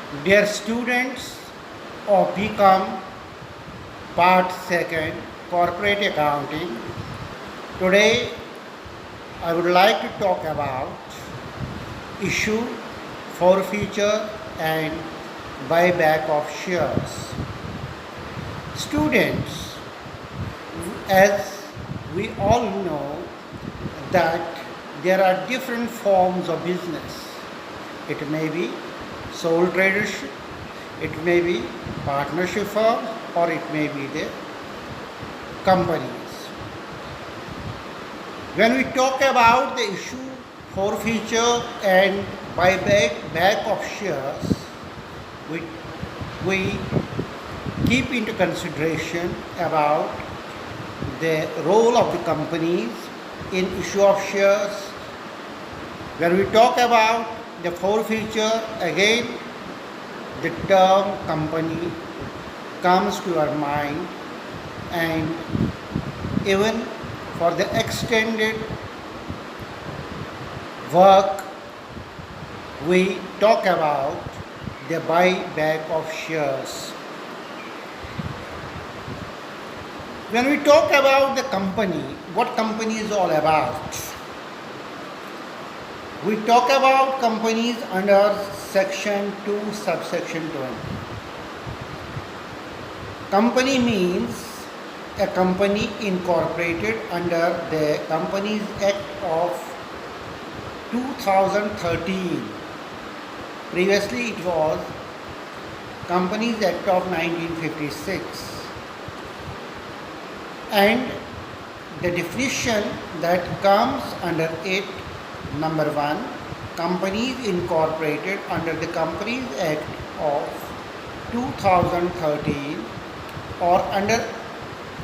Dear students of BCom Part 2 Corporate Accounting, today I would like to talk about issue, forfeiture and buyback of shares. Students, as we all know that there are different forms of business. It may be sole tradership, it may be partnership firm, or it may be the companies. When we talk about the issue forfeiture and buyback of shares, we keep into consideration about the role of the companies in issue of shares. When we talk about the forfeiture, again the term company comes to our mind, and even for the extended work we talk about the buyback of shares. When we talk about the company, what company is all about? We talk about companies under section 2 subsection 20. Company means a company incorporated under the Companies Act of 2013. Previously it was Companies Act of 1956. And the definition that comes under it: number 1, companies incorporated under the Companies Act of 2013 or under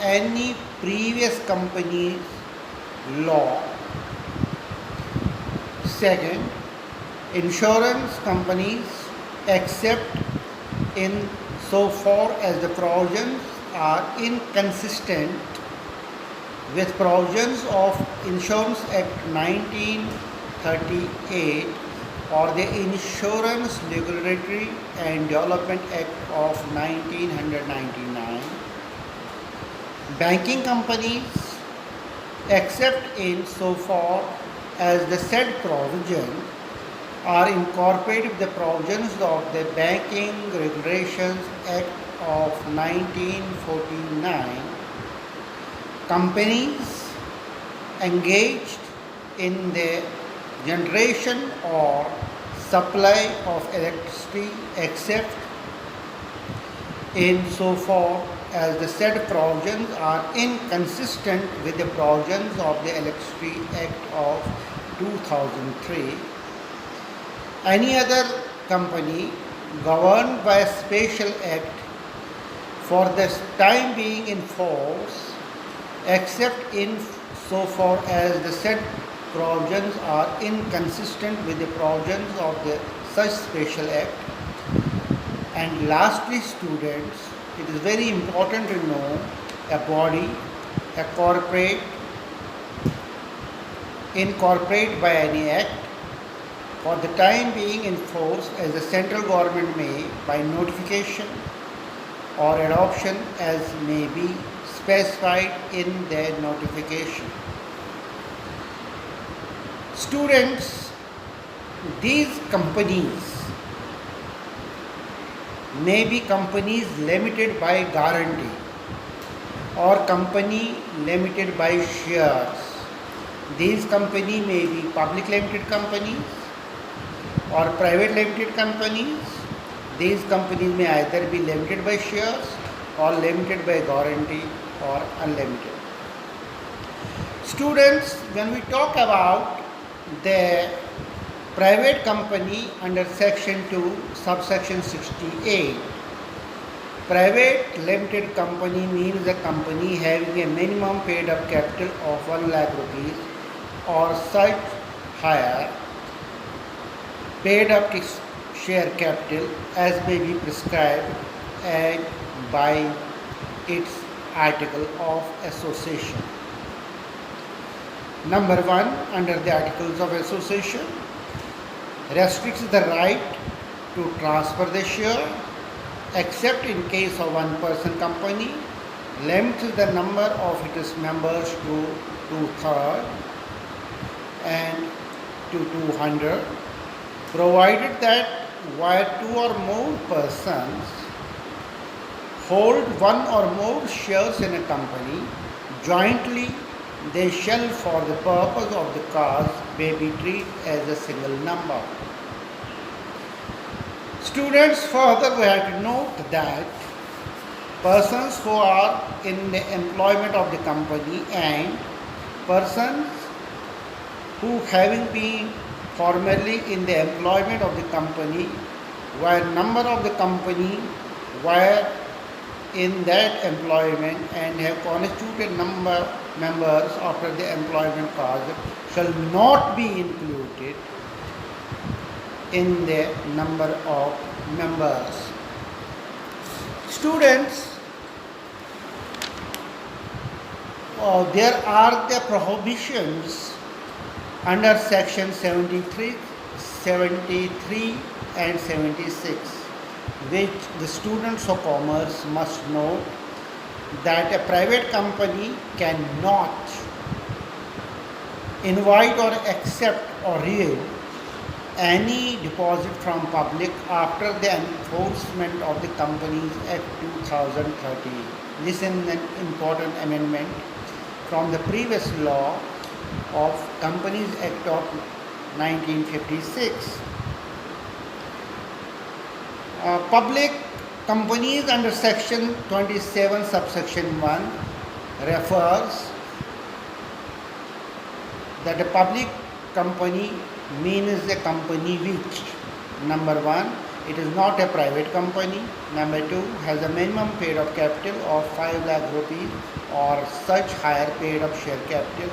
any previous company's law. Second, insurance companies, except in so far as the provisions are inconsistent with provisions of Insurance Act 1938 or the Insurance Regulatory and Development Act of 1999. Banking companies, except in so far as the said provision are incorporated with the provisions of the Banking Regulations Act of 1949. Companies engaged in the generation or supply of electricity, except in so far as the said provisions are inconsistent with the provisions of the Electricity Act of 2003. Any other company governed by a special act for the time being in force, except in so far as the said provisions are inconsistent with the provisions of the such special act. And lastly, students, it is very important to know a body, a corporate, incorporated by any act for the time being in force as the central government may, by notification or adoption as may be specified in their notification. Students, these companies may be companies limited by guarantee or company limited by shares. These companies may be public limited companies or private limited companies. These companies may either be limited by shares or limited by guarantee or unlimited. Students, when we talk about the private company under section 2 subsection 68, private limited company means a company having a minimum paid up capital of 1 lakh rupees or such higher paid up share capital as may be prescribed and by its article of association. Number 1, under the Articles of Association, restricts the right to transfer the share, except in case of one-person company, limits the number of its members to two-thirds and to 200, provided that where two or more persons hold one or more shares in a company, jointly they shall for the purpose of the cause may be treated as a single number. Students, further we have to note that persons who are in the employment of the company and persons who having been formerly in the employment of the company, where number of the company were in that employment and have constituted members after the employment cause shall not be included in the number of members. Students, there are the prohibitions under section 73, 73 and 76, which the students of commerce must know that a private company cannot invite or accept or yield any deposit from public after the enforcement of the Companies Act 2013. This is an important amendment from the previous law of Companies Act of 1956. Public companies under section 27 subsection 1 refers that a public company means a company which, number one, it is not a private company, number two, has a minimum paid of capital of 5 lakh rupees or such higher paid of share capital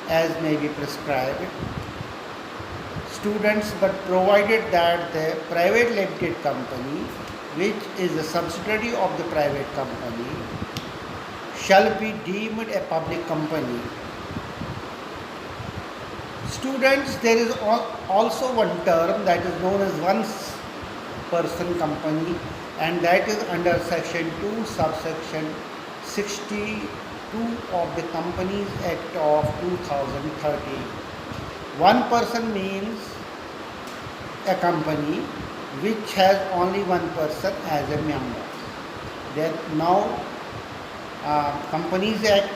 as may be prescribed. Students, but provided that the private limited company, which is a subsidiary of the private company, shall be deemed a public company. Students, there is also one term that is known as one-person company, and that is under section 2 subsection 62 of the Companies Act of 2013. One person means a company which has only one person as a member. That now Companies Act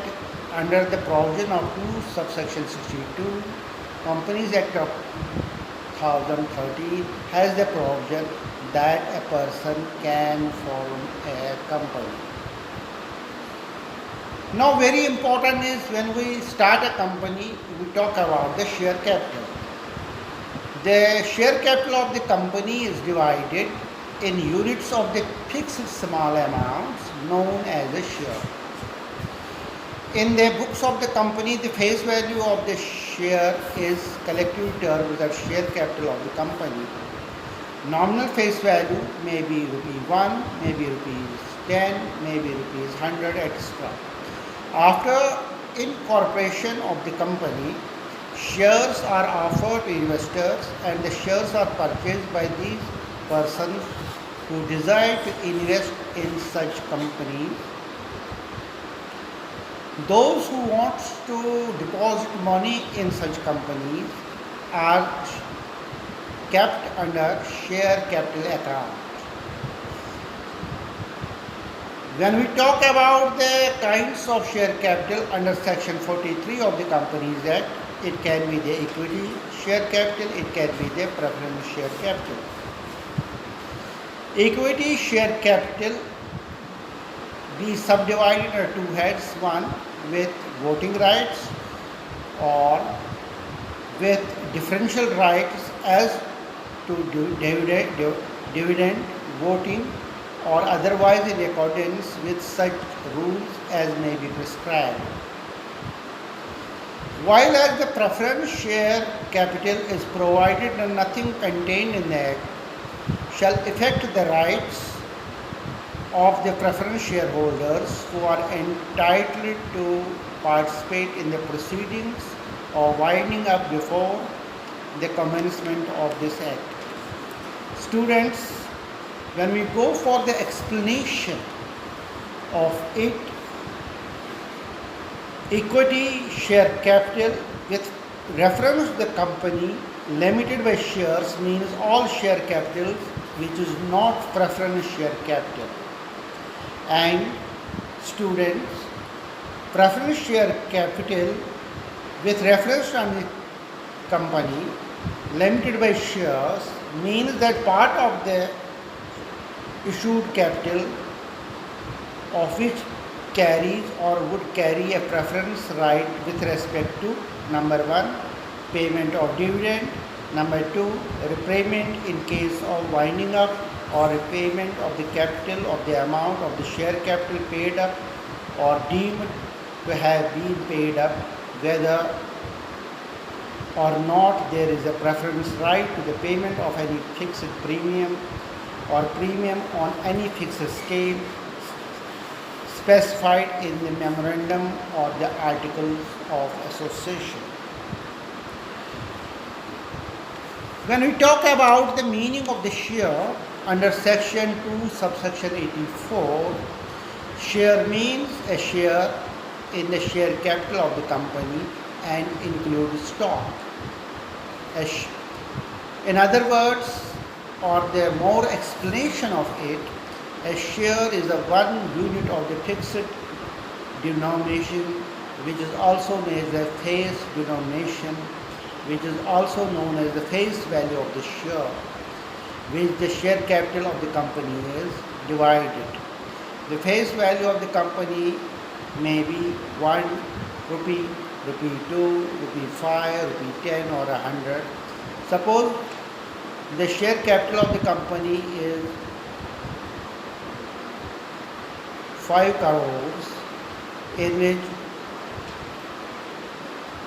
under the provision of 2 subsection 62, Companies Act of 2013 has the provision that a person can form a company. Now very important is when we start a company, we talk about the share capital. The share capital of the company is divided in units of the fixed small amounts known as a share. In the books of the company, the face value of the share is collectively termed as share capital of the company. Nominal face value may be ₹1, may be ₹10, may be ₹100, etc. After incorporation of the company, shares are offered to investors and the shares are purchased by these persons who desire to invest in such companies. Those who want to deposit money in such companies are kept under share capital account. When we talk about the kinds of share capital under section 43 of the Companies Act, it can be the equity share capital, it can be the preference share capital. Equity share capital be subdivided into two heads, one with voting rights or with differential rights as to dividend voting or otherwise in accordance with such rules as may be prescribed. While as the preference share capital is provided and nothing contained in the Act shall affect the rights of the preference shareholders who are entitled to participate in the proceedings or winding up before the commencement of this Act. Students, when we go for the explanation of it, equity share capital with reference to the company limited by shares means all share capital which is not preference share capital. And students, preference share capital with reference to the company limited by shares means that part of the issued capital of which carries or would carry a preference right with respect to number 1, payment of dividend, number 2, repayment in case of winding up or repayment of the capital of the amount of the share capital paid up or deemed to have been paid up, whether or not there is a preference right to the payment of any fixed premium or premium on any fixed scale specified in the memorandum or the articles of association. When we talk about the meaning of the share under section 2 subsection 84, share means a share in the share capital of the company and includes stock. In other words, or the more explanation of it, a share is a one unit of the fixed denomination, which is also known as the face denomination, which is also known as the face value of the share, which the share capital of the company is divided. The face value of the company may be 1 rupee, rupee 2, rupee 5, rupee 10 or 100. Suppose the share capital of the company is 5 crores, in which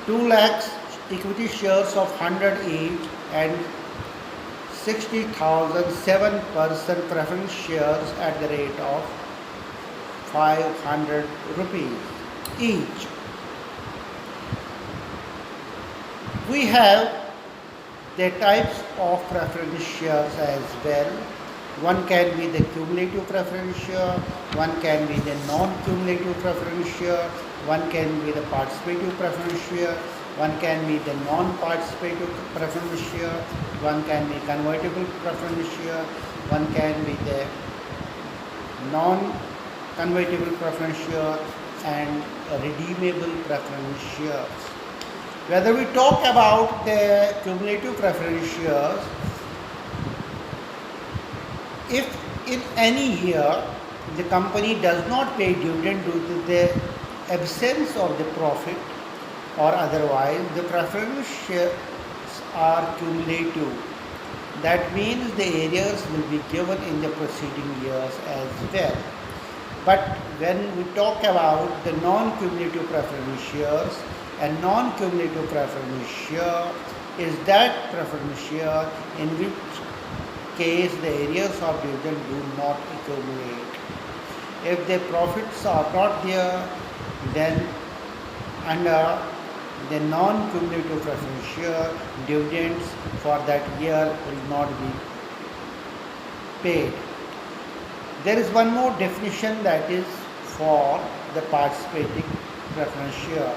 2 lakhs equity shares of 100 each and 60,000 7% preference shares at the rate of 500 rupees each. We have the types of preference shares as well. One can be the cumulative preference share, one can be the non-cumulative preference share, one can be the participative preference share, one can be the non-participative preference share, one can be convertible preference share, one can be the non-convertible preference share and redeemable preference share. Whether we talk about the cumulative preference shares, if in any year the company does not pay dividend due to the absence of the profit or otherwise, the preference shares are cumulative. That means the arrears will be given in the preceding years as well. But when we talk about the non-cumulative preference shares, a non-cumulative preference share is that preference share in which case the arrears of dividend do not accumulate. If the profits are not there, then under the non-cumulative preference share, dividends for that year will not be paid. There is one more definition, that is for the participating preference share.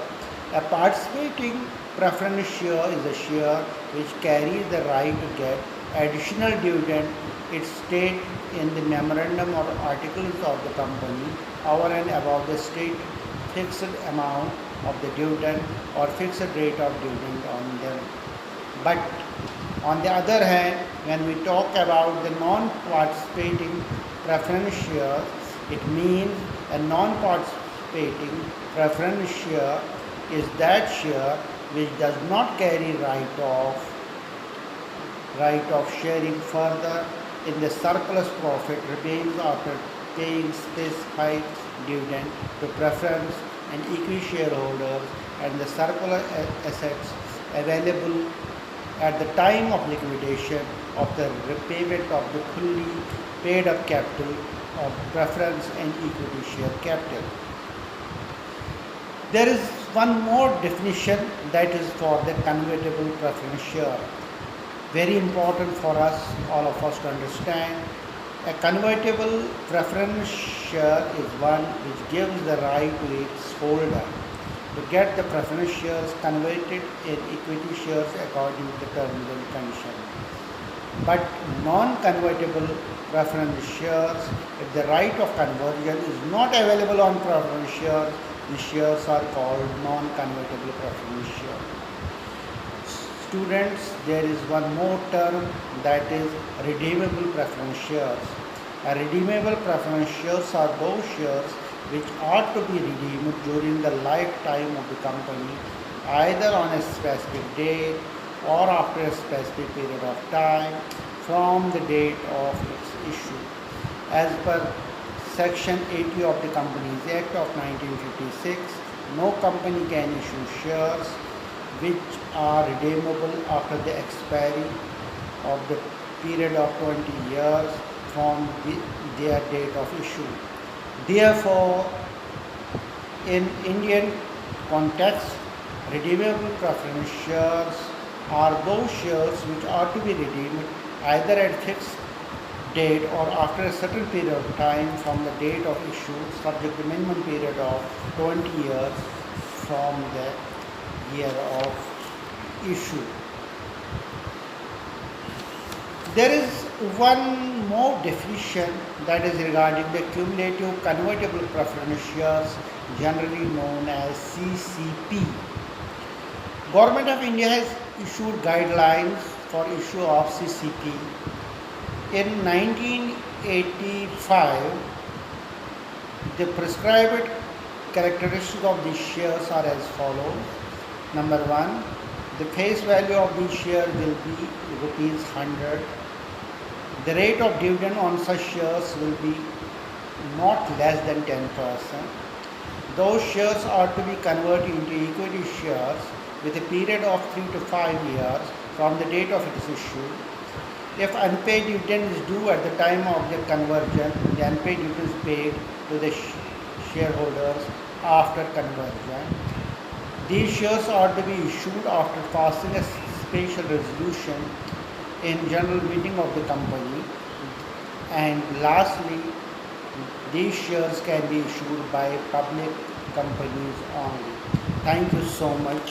A participating preference share is a share which carries the right to get additional dividend. It states in the memorandum or articles of the company over and above the state fixed amount of the dividend or fixed rate of dividend on them. But on the other hand, when we talk about the non-participating preference share, it means a non-participating preference share is that share which does not carry right of sharing further in the surplus profit remains after paying specified dividend to preference and equity shareholders and the surplus assets available at the time of liquidation of the repayment of the fully paid up capital of preference and equity share capital. There is one more definition, that is for the convertible preference share. Very important for us, all of us to understand. A convertible preference share is one which gives the right to its holder to get the preference shares converted in equity shares according to the terms and conditions. But non-convertible preference shares, if the right of conversion is not available on preference shares, the shares are called non-convertible preference shares. Students, there is one more term, that is redeemable preference shares. Redeemable preference shares are those shares which are to be redeemed during the lifetime of the company, either on a specific date or after a specific period of time from the date of its issue. As per Section 80 of the Companies Act of 1956, no company can issue shares which are redeemable after the expiry of the period of 20 years from their date of issue. Therefore, in Indian context, redeemable preference shares are those shares which are to be redeemed either at fixed date or after a certain period of time from the date of issue, subject to minimum period of 20 years from the year of issue. There is one more definition, that is regarding the cumulative convertible preference shares, generally known as CCP. Government of India has issued guidelines for issue of CCP. In 1985, the prescribed characteristics of these shares are as follows. Number one, the face value of these shares will be rupees 100. The rate of dividend on such shares will be not less than 10%. Those shares are to be converted into equity shares with a period of 3 to 5 years from the date of its issue. If unpaid dividend is due at the time of the conversion, the unpaid dividend is paid to the shareholders after conversion. These shares are to be issued after passing a special resolution in general meeting of the company. And lastly, these shares can be issued by public companies only. Thank you so much.